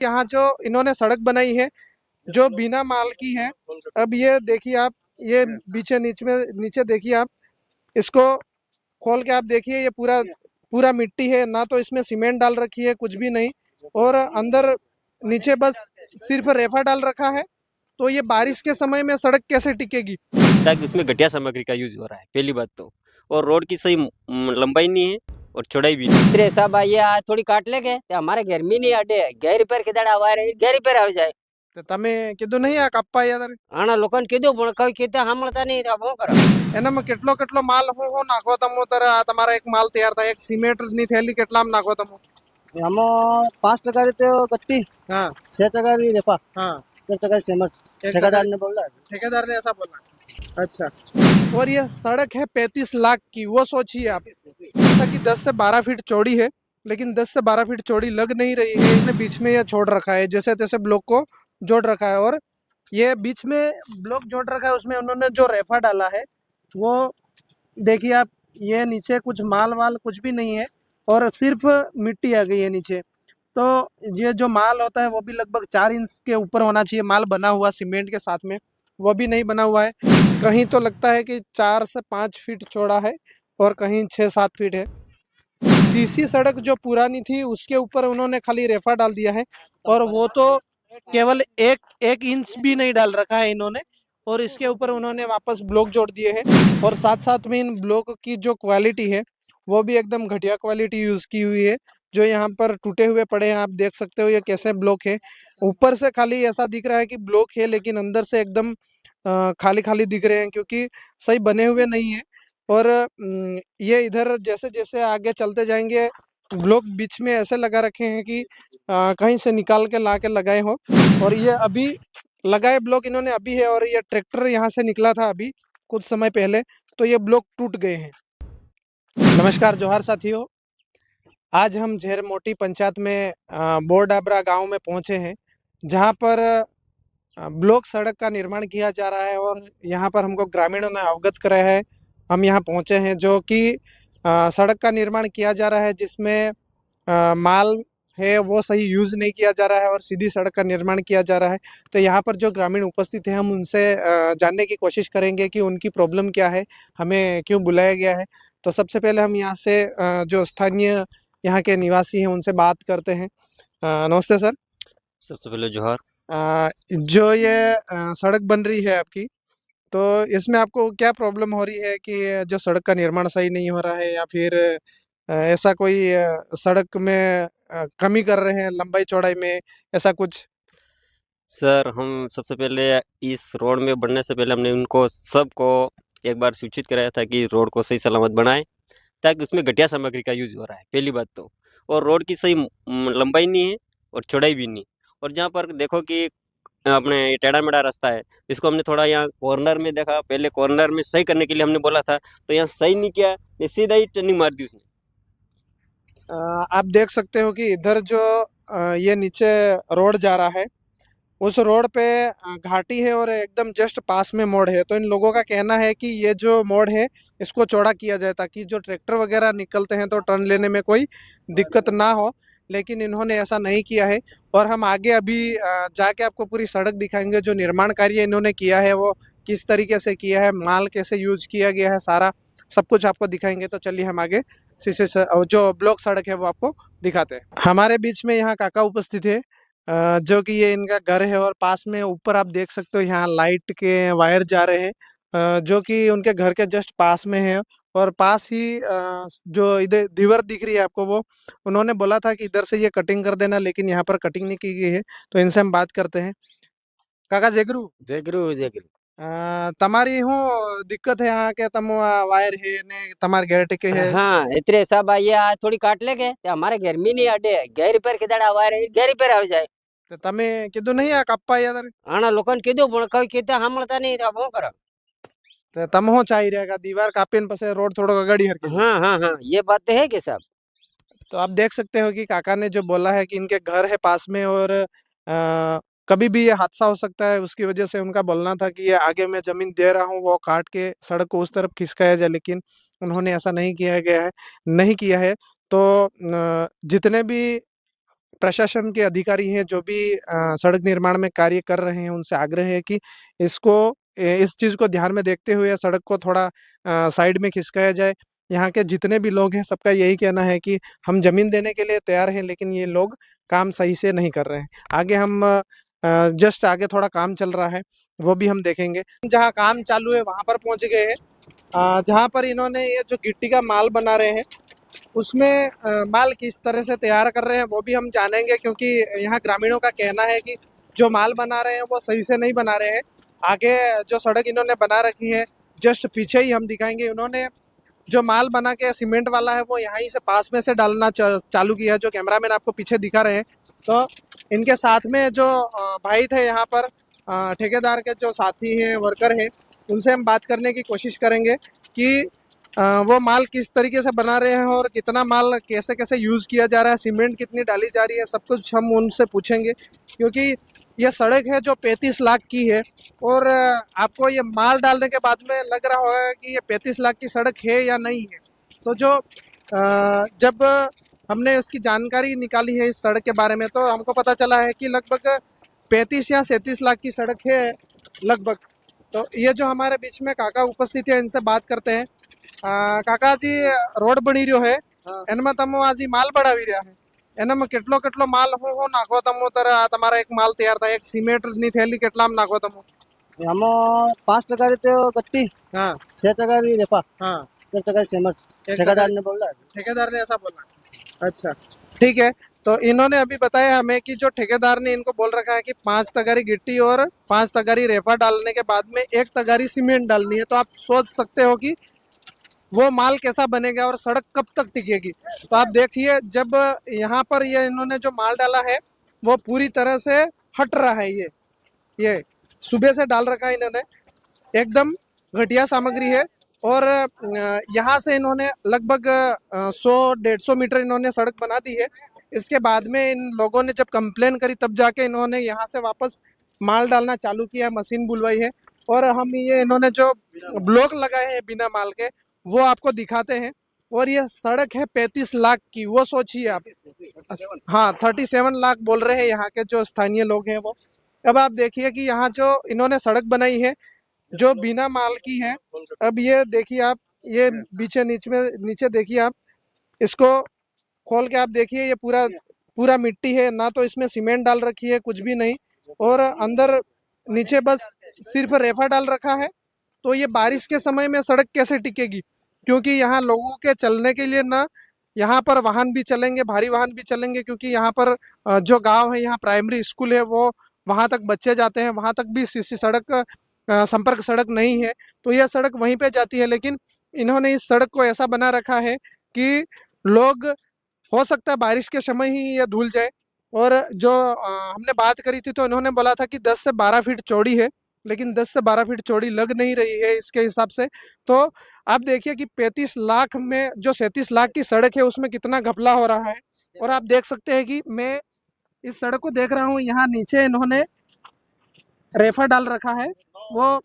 यहाँ जो इन्होंने सड़क बनाई है जो बिना माल की है। अब ये देखिए आप, ये पीछे नीचे में नीचे देखिए आप, इसको खोल के आप देखिए, ये पूरा पूरा मिट्टी है, ना तो इसमें सीमेंट डाल रखी है, कुछ भी नहीं। और अंदर नीचे बस सिर्फ रेफा डाल रखा है। तो ये बारिश के समय में सड़क कैसे टिकेगी? ताकि उसमें घटिया सामग्री का यूज हो रहा है पहली बात तो। और रोड की सही लंबाई नहीं है और चौड़ाई भी नहीं। मिस्त्री साहब आइए, आज थोड़ी काट लेंगे ते हमारे घर में नहीं अड्डे गैर रिपेयर के दाड़ा आवा रहे गैर रिपेयर आ जाए તો તમે કીધું નહીં આ કપ્પા યાર આના લોકોને કીધું પણ કઈ કીધા સાંભળતા નહીં તો શું કરો એનામાં કેટલો કેટલો માલ હું નાખો તમે તારે આ તમારા એક માલ તૈયાર થાય એક સિમેન્ટની થેલી કેટલામાં નાખો તમે? આમાં 5% રીતે ગટ્ટી, हाँ 6% રેપા, हाँ 1% सीमेंट। एक ठेकेदार ने बोला ठेकेदार ने ऐसा बोला। अच्छा, और ये सड़क है 35 लाख की, वो सोचिए आप। जैसा कि 10 से 12 फीट चौड़ी है, लेकिन 10 से 12 फीट चौड़ी लग नहीं रही है। इसे बीच में ये छोड़ रखा है, जैसे तैसे ब्लॉक को जोड़ रखा है। और ये बीच में ब्लॉक जोड़ रखा है, उसमें उन्होंने जो रेफा डाला है वो देखिए आप, ये नीचे कुछ माल वाल कुछ भी नहीं है और सिर्फ मिट्टी आ गई है नीचे। तो ये जो माल होता है वो भी लगभग 4 इंच के ऊपर होना चाहिए, माल बना हुआ सीमेंट के साथ में, वो भी नहीं बना हुआ है। कहीं तो लगता है कि 4 से 5 फीट चौड़ा है और कहीं 6-7 फीट है। सीसी सड़क जो पुरानी थी उसके ऊपर उन्होंने खाली रेफा डाल दिया है, और वो तो केवल एक इंच भी नहीं डाल रखा है इन्होंने। और इसके ऊपर उन्होंने वापस ब्लॉक जोड़ दिए हैं, और साथ साथ में इन ब्लॉक की जो क्वालिटी है वो भी एकदम घटिया क्वालिटी यूज़ की हुई है। जो यहाँ पर टूटे हुए पड़े हैं, आप देख सकते हो ये कैसे ब्लॉक है। ऊपर से खाली ऐसा दिख रहा है कि ब्लॉक है, लेकिन अंदर से एकदम खाली खाली दिख रहे हैं, क्योंकि सही बने हुए नहीं है। और ये इधर जैसे जैसे आगे चलते जाएंगे, ब्लॉक बीच में ऐसे लगा रखे हैं कि कहीं से निकाल के ला के लगाए हो। और ये अभी लगाए ब्लॉक इन्होंने अभी है, और ये ट्रैक्टर यहाँ से निकला था अभी कुछ समय पहले, तो ये ब्लॉक टूट गए हैं। नमस्कार, जोहार साथियों। आज हम झेर मोटी पंचायत में बोरडाबरा गांव में पहुंचे हैं, जहां पर ब्लॉक सड़क का निर्माण किया जा रहा है। और यहाँ पर हमको ग्रामीणों ने अवगत कराया है। हम यहाँ पहुँचे हैं, जो कि सड़क का निर्माण किया जा रहा है, जिसमें माल है वो सही यूज़ नहीं किया जा रहा है और सीधी सड़क का निर्माण किया जा रहा है। तो यहाँ पर जो ग्रामीण उपस्थित हैं, हम उनसे जानने की कोशिश करेंगे कि उनकी प्रॉब्लम क्या है, हमें क्यों बुलाया गया है। तो सबसे पहले हम यहाँ से जो स्थानीय यहाँ के निवासी हैं उनसे बात करते हैं। नमस्ते सर। सबसे पहले जोहार। जो ये सड़क बन रही है आपकी, तो इसमें आपको क्या प्रॉब्लम हो रही है कि जो सड़क का निर्माण सही नहीं हो रहा है, या फिर ऐसा कोई सड़क में कमी कर रहे हैं लंबाई चौड़ाई में, ऐसा कुछ? सर, हम सबसे पहले इस रोड में बढ़ने से पहले हमने उनको सबको एक बार सूचित कराया था कि रोड को सही सलामत बनाएं, ताकि उसमें घटिया सामग्री का यूज हो रहा है पहली बात तो। और रोड की सही लंबाई नहीं है और चौड़ाई भी नहीं। और जहाँ पर देखो कि अपने ये टेढ़ा मेढ़ा रास्ता है, इसको हमने थोड़ा यहाँ कॉर्नर में देखा, पहले कॉर्नर में सही करने के लिए हमने बोला था, तो यहाँ सही नहीं किया, ये सीधा ही टर्निंग मार दी उसने। आप देख सकते हो कि इधर जो ये नीचे रोड जा रहा है, उस रोड पे घाटी है और एकदम जस्ट पास में मोड़ है। तो इन लोगों का कहना है कि ये जो मोड़ है इसको चौड़ा किया जाए, ताकि जो ट्रैक्टर वगैरह निकलते हैं तो टर्न लेने में कोई दिक्कत ना हो। लेकिन इन्होंने ऐसा नहीं किया है। और हम आगे अभी जाके आपको पूरी सड़क दिखाएंगे, जो निर्माण कार्य इन्होंने किया है वो किस तरीके से किया है, माल कैसे यूज किया गया है, सारा सब कुछ आपको दिखाएंगे। तो चलिए हम आगे शीशे से जो ब्लॉक सड़क है वो आपको दिखाते हैं। हमारे बीच में यहाँ काका उपस्थित है, जो कि ये इनका घर है, और पास में ऊपर आप देख सकते हो यहाँ लाइट के वायर जा रहे हैं, जो कि उनके घर के जस्ट पास में है। और पास ही जो इधर दीवार दिख रही है आपको, वो उन्होंने बोला था कि इधर से ये कटिंग कर देना, लेकिन यहाँ पर कटिंग नहीं की गई है। तो इनसे हम बात करते हैं। काका जेगरू, જય ગુરુ તમારી શું દિક્કત है यहाँ के? तम वायर है ने તમાર ઘેર ટીકે है? हाँ मिस्त्री साहब आइए, आज थोड़ी काट लेंगे ते हमारे घर में नहीं अड्डे गैर रिपेयर के दाड़ा आवा रहे गैर रिपेयर आ जाए તો તમે કીધું નહીં આ કપ્પા યાર? આના લોકોને કીધું પણ કઈ કીધા સાંભળતા નહીં તો શું કરો તો તમે શું ચાહી રહ્યા કે दीवार कापीने પછી रोड थोड़ो अगाड़ी हरके? हाँ हाँ हाँ ये बात तो है कि साहब तो आप देख सकते हो कि काका ने जो बोला है कि इनके घर है पास में, और कभी भी ये हादसा हो सकता है, उसकी वजह से उनका बोलना था कि ये आगे मैं जमीन दे रहा हूँ वो काट के सड़क को उस तरफ खिसकाया जाए, लेकिन उन्होंने ऐसा नहीं किया गया है, नहीं किया है। तो जितने भी प्रशासन के अधिकारी हैं जो भी सड़क निर्माण में कार्य कर रहे हैं उनसे आग्रह है कि इसको इस चीज़ को ध्यान में देखते हुए सड़क को थोड़ा साइड में खिसकाया जाए। यहाँ के जितने भी लोग हैं सबका यही कहना है कि हम ज़मीन देने के लिए तैयार हैं लेकिन ये लोग काम सही से नहीं कर रहे हैं। आगे हम जस्ट आगे थोड़ा काम चल रहा है वो भी हम देखेंगे। जहाँ काम चालू है वहाँ पर पहुँच गए हैं जहाँ पर इन्होंने ये जो गिट्टी का माल बना रहे हैं उसमें माल किस तरह से तैयार कर रहे हैं वो भी हम जानेंगे क्योंकि यहाँ ग्रामीणों का कहना है कि जो माल बना रहे हैं वो सही से नहीं बना रहे हैं। आगे जो सड़क इन्होंने बना रखी है जस्ट पीछे ही हम दिखाएंगे। उन्होंने जो माल बना के सीमेंट वाला है वो यहाँ से पास में से डालना चालू किया है जो कैमरामैन आपको पीछे दिखा रहे हैं। तो इनके साथ में जो भाई थे यहाँ पर ठेकेदार के जो साथी हैं वर्कर हैं उनसे हम बात करने की कोशिश करेंगे कि वो माल किस तरीके से बना रहे हैं और कितना माल कैसे कैसे यूज़ किया जा रहा है, सीमेंट कितनी डाली जा रही है, सब कुछ हम उनसे पूछेंगे क्योंकि ये सड़क है जो 35 लाख की है और आपको ये माल डालने के बाद में लग रहा होगा कि ये 35 लाख की सड़क है या नहीं है। तो जो जब हमने उसकी जानकारी निकाली है इस सड़क के बारे में तो हमको पता चला है कि लगभग 35 या 37 लाख की सड़क है लगभग। तो ये जो हमारे बीच में काका उपस्थित है इनसे बात करते हैं। કાકાજી રોડ બની રહ્યો છે એનામાં તમે આજે માલ બળાવી રહ્યા છે એનામાં કેટલો કેટલો માલ હું નાખો તમે તારે આ તમારા એક માલ તૈયાર થાય એક સિમેન્ટની થેલી કેટલામાં નાખો તમે આમાં 5% રીતે ગટ્ટી हाँ 6% રેપા हाँ 1% सीमेंट ठेकेदार ने बोला ठेकेदार ने ऐसा बोला। अच्छा ठीक है। तो इन्होंने अभी बताया हमें कि जो ठेकेदार ने इनको बोल रखा है कि 5 तगारी गिट्टी और 5 तगारी रेफा डालने के बाद में 1 तगारी सीमेंट डालनी है। तो आप सोच सकते हो कि वो माल कैसा बनेगा और सड़क कब तक टिकेगी। तो आप देखिए जब यहाँ पर ये इन्होंने जो माल डाला है वो पूरी तरह से हट रहा है। ये सुबह से डाल रखा है इन्होंने एकदम घटिया सामग्री है और यहाँ से इन्होंने लगभग 100-150 मीटर इन्होंने सड़क बना दी है। इसके बाद में इन लोगों ने जब कंप्लेन करी तब जाके इन्होंने यहाँ से वापस माल डालना चालू किया, मशीन बुलवाई है और हम ये इन्होंने जो ब्लॉक लगाए हैं बिना माल के वो आपको दिखाते हैं। और ये सड़क है 35 लाख की, वो सोचिए आप। हाँ 37 लाख बोल रहे हैं यहाँ के जो स्थानीय लोग हैं वो। अब आप देखिए कि यहाँ जो इन्होंने सड़क बनाई है जो बिना माल की है। अब ये देखिए आप ये नीचे देखिए आप इसको खोल के आप देखिए ये पूरा मिट्टी है ना तो इसमें सीमेंट डाल रखी है कुछ भी नहीं और अंदर नीचे बस सिर्फ रेफा डाल रखा है। तो ये बारिश के समय में सड़क कैसे टिकेगी क्योंकि यहाँ लोगों के चलने के लिए ना यहाँ पर वाहन भी चलेंगे, भारी वाहन भी चलेंगे क्योंकि यहाँ पर जो गांव है यहाँ प्राइमरी स्कूल है वो वहाँ तक बच्चे जाते हैं, वहाँ तक भी सीसी सड़क संपर्क सड़क नहीं है। तो यह सड़क वहीं पे जाती है लेकिन इन्होंने इस सड़क को ऐसा बना रखा है कि लोग हो सकता है बारिश के समय ही ये धुल जाए। और जो हमने बात करी थी तो इन्होंने बोला था कि 10 से 12 फीट चौड़ी है लेकिन 10 से 12 फीट चौड़ी लग नहीं रही है इसके हिसाब से। तो आप देखिए कि 35 लाख में जो 37 लाख की सड़क है उसमें कितना घपला हो रहा है। और आप देख सकते हैं कि मैं इस सड़क को देख रहा हूँ यहाँ नीचे इन्होंने रेफा डाल रखा है वो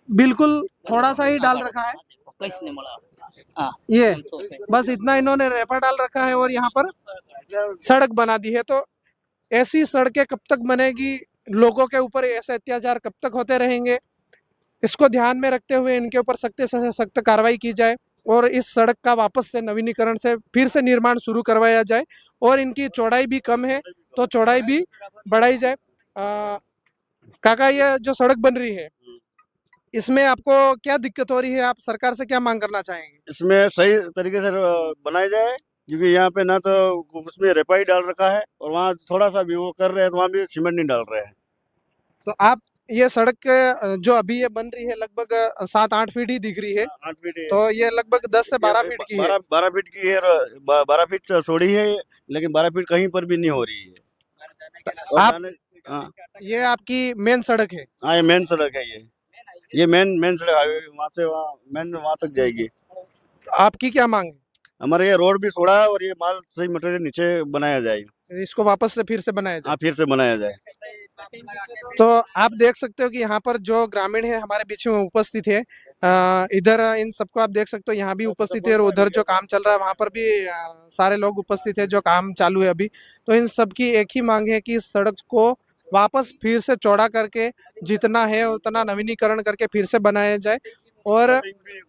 बिल्कुल थोड़ा सा ही डाल रखा है ये बस इतना इन्होंने रेफा डाल रखा है और यहाँ पर सड़क बना दी है। तो ऐसी सड़कें कब तक बनेगी, लोगों के ऊपर ऐसे अत्याचार कब तक होते रहेंगे, इसको ध्यान में रखते हुए इनके ऊपर सख्त से सख्त कार्रवाई की जाए और इस सड़क का वापस से नवीनीकरण से फिर से निर्माण शुरू करवाया जाए। और इनकी चौड़ाई भी कम है तो चौड़ाई भी बढ़ाई जाए। काका ये जो सड़क बन रही है इसमें आपको क्या दिक्कत हो रही है, आप सरकार से क्या मांग करना चाहेंगे? इसमें सही तरीके से बनाया जाए क्योंकि यहाँ पे ना तो उसमें रेपाई डाल रखा है और वहाँ थोड़ा सा भी वो कर रहे हैं तो वहाँ भी सीमेंट नहीं डाल रहे हैं। तो आप ये सड़क जो अभी ये बन रही है लगभग 7-8 फीट ही दिख रही है 8 फीट है। तो ये लगभग 10 से 12 फीट की है। 12 फीट की है, 12 फीट चौड़ी है लेकिन 12 फीट कहीं पर भी नहीं हो रही है। और आप हाँ ये आपकी मेन सड़क है? हाँ ये मेन सड़क है, ये मेन सड़क हाईवे वहाँ से वहाँ तक जाएगी। तो आपकी क्या मांग है? हमारे ये रोड भी छोड़ा और ये माल सही मटेरियल नीचे बनाया जाए, इसको वापस से फिर से बनाया जाए। हाँ फिर से बनाया जाए। तो आप देख सकते हो कि यहाँ पर जो ग्रामीण है हमारे बीच में उपस्थित है इधर इन सबको आप देख सकते हो, यहाँ भी उपस्थित है और उधर जो काम चल रहा है वहाँ पर भी सारे लोग उपस्थित है जो काम चालू है अभी। तो इन सब की एक ही मांग है कि इस सड़क को वापस फिर से चौड़ा करके जितना है उतना नवीनीकरण करके फिर से बनाया जाए, और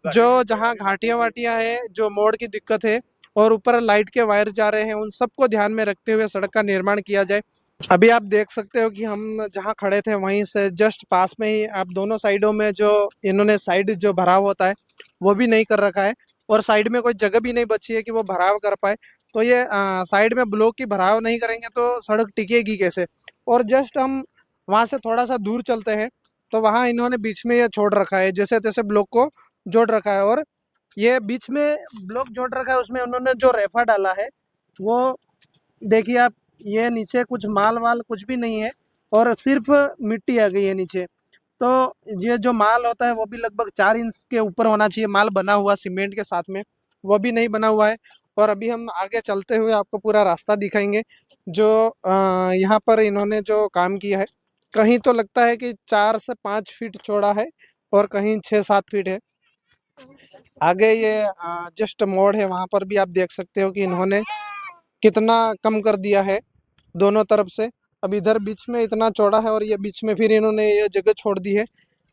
जो जहाँ घाटियाँ वाटियाँ है, जो मोड़ की दिक्कत है और ऊपर लाइट के वायर जा रहे हैं, उन सबको ध्यान में रखते हुए सड़क का निर्माण किया जाए। अभी आप देख सकते हो कि हम जहाँ खड़े थे वहीं से जस्ट पास में ही आप दोनों साइडों में जो इन्होंने साइड जो भराव होता है वो भी नहीं कर रखा है, और साइड में कोई जगह भी नहीं बची है कि वो भराव कर पाए। तो ये साइड में ब्लॉक की भराव नहीं करेंगे तो सड़क टिकेगी कैसे। और जस्ट हम वहाँ से थोड़ा सा दूर चलते हैं तो वहाँ इन्होंने बीच में ये छोड़ रखा है, जैसे तैसे ब्लॉक को जोड़ रखा है, और ये बीच में ब्लॉक जोड़ रखा है उसमें उन्होंने जो रेफा डाला है वो देखिए आप, ये नीचे कुछ माल वाल कुछ भी नहीं है और सिर्फ मिट्टी आ गई है नीचे। तो ये जो माल होता है वो भी लगभग 4 इंच के ऊपर होना चाहिए माल बना हुआ सीमेंट के साथ में, वो भी नहीं बना हुआ है। और अभी हम आगे चलते हुए आपको पूरा रास्ता दिखाएंगे जो यहाँ पर इन्होंने जो काम किया है। कहीं तो लगता है कि 4 से 5 फीट चौड़ा है और कहीं 6-7 फीट है। आगे ये जस्ट मोड़ है, वहाँ पर भी आप देख सकते हो कि इन्होंने कितना कम कर दिया है दोनों तरफ से। अब इधर बीच में इतना चौड़ा है और ये बीच में फिर इन्होंने ये जगह छोड़ दी है,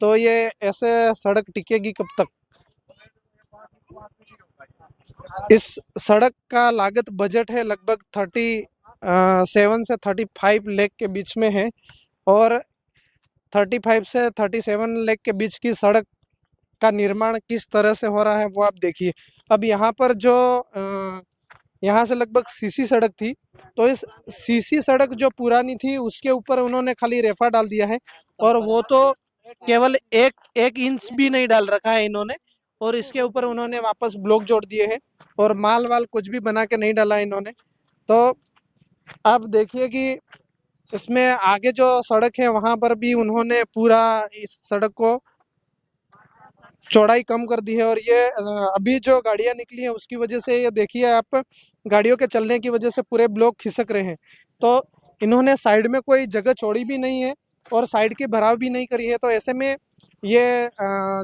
तो ये ऐसे सड़क टिकेगी कब तक। इस सड़क का लागत बजट है लगभग 37 से 35 लाख के बीच में है, और 35 से 37 लाख के बीच की सड़क का निर्माण किस तरह से हो रहा है वो आप देखिए। अब यहाँ पर जो यहाँ से लगभग सीसी सड़क थी, तो इस सीसी सड़क जो पुरानी थी उसके ऊपर उन्होंने खाली रेफा डाल दिया है, और वो तो केवल एक इंच भी नहीं डाल रखा है इन्होंने, और इसके ऊपर उन्होंने वापस ब्लॉक जोड़ दिए हैं और माल वाल कुछ भी बना के नहीं डाला इन्होंने। तो आप देखिए कि इसमें आगे जो सड़क है वहाँ पर भी उन्होंने पूरा इस सड़क को चौड़ाई कम कर दी है, और ये अभी जो गाड़ियाँ निकली हैं उसकी वजह से ये देखिए आप, गाड़ियों के चलने की वजह से पूरे ब्लॉक खिसक रहे हैं। तो इन्होंने साइड में कोई जगह छोड़ी भी नहीं है और साइड की भराव भी नहीं करी है, तो ऐसे में ये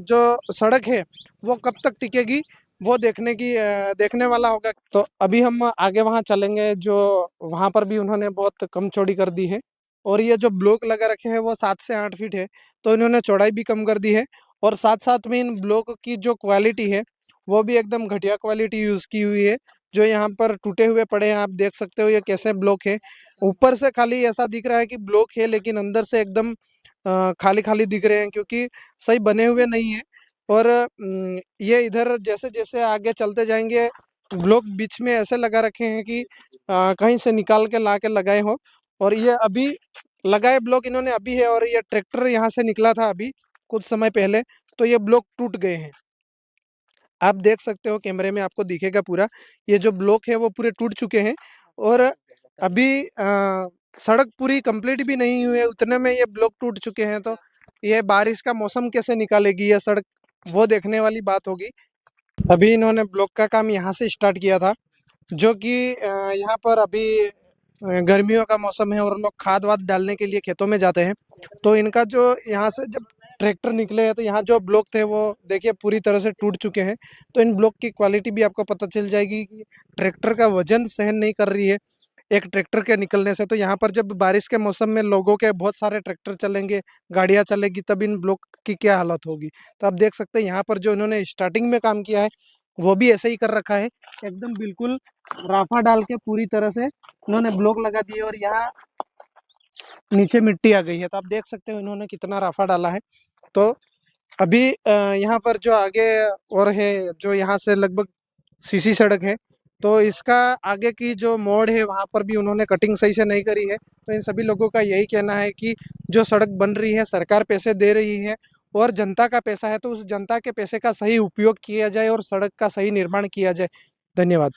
जो सड़क है वो कब तक टिकेगी वो देखने वाला होगा। तो अभी हम आगे वहाँ चलेंगे जो वहाँ पर भी उन्होंने बहुत कम चौड़ी कर दी है, और ये जो ब्लॉक लगा रखे हैं वो 7 से 8 फीट है, तो इन्होंने चौड़ाई भी कम कर दी है। और साथ साथ में इन ब्लॉक की जो क्वालिटी है वो भी एकदम घटिया क्वालिटी यूज़ की हुई है। जो यहाँ पर टूटे हुए पड़े हैं, आप देख सकते हो ये कैसे ब्लॉक है। ऊपर से खाली ऐसा दिख रहा है कि ब्लॉक है, लेकिन अंदर से एकदम खाली खाली दिख रहे हैं क्योंकि सही बने हुए नहीं है। और ये इधर जैसे जैसे आगे चलते जाएंगे ब्लॉक बीच में ऐसे लगा रखे हैं कि कहीं से निकाल के ला के लगाए हो, और ये अभी लगाए ब्लॉक इन्होंने अभी है, और ये ट्रैक्टर यहाँ से निकला था अभी कुछ समय पहले, तो ये ब्लॉक टूट गए हैं। आप देख सकते हो कैमरे में आपको दिखेगा पूरा, ये जो ब्लॉक है वो पूरे टूट चुके हैं, और अभी सड़क पूरी कंप्लीट भी नहीं हुई है उतने में ये ब्लॉक टूट चुके हैं। तो ये बारिश का मौसम कैसे निकालेगी ये सड़क, वो देखने वाली बात होगी। अभी इन्होंने ब्लॉक का काम यहाँ से स्टार्ट किया था, जो कि यहाँ पर अभी गर्मियों का मौसम है और लोग खाद वाद डालने के लिए खेतों में जाते हैं। तो इनका जो यहाँ से जब ट्रैक्टर निकले हैं तो यहाँ जो ब्लॉक थे वो देखिए पूरी तरह से टूट चुके हैं। तो इन ब्लॉक की क्वालिटी भी आपको पता चल जाएगी कि ट्रैक्टर का वजन सहन नहीं कर रही है एक ट्रैक्टर के निकलने से। तो यहाँ पर जब बारिश के मौसम में लोगों के बहुत सारे ट्रैक्टर चलेंगे, गाड़ियाँ चलेगी, तब इन ब्लॉक की क्या हालत होगी। तो आप देख सकते हैं यहाँ पर जो इन्होंने स्टार्टिंग में काम किया है वो भी ऐसे ही कर रखा है, एकदम बिल्कुल राफा डाल के पूरी तरह से उन्होंने ब्लॉक लगा दिए, और यहाँ नीचे मिट्टी आ गई है। तो आप देख सकते हो इन्होंने कितना राफा डाला है। तो अभी यहाँ पर जो आगे और है, जो यहाँ से लगभग सीसी सड़क है, तो इसका आगे की जो मोड़ है वहाँ पर भी उन्होंने कटिंग सही से नहीं करी है। तो इन सभी लोगों का यही कहना है कि जो सड़क बन रही है सरकार पैसे दे रही है और जनता का पैसा है, तो उस जनता के पैसे का सही उपयोग किया जाए और सड़क का सही निर्माण किया जाए। धन्यवाद।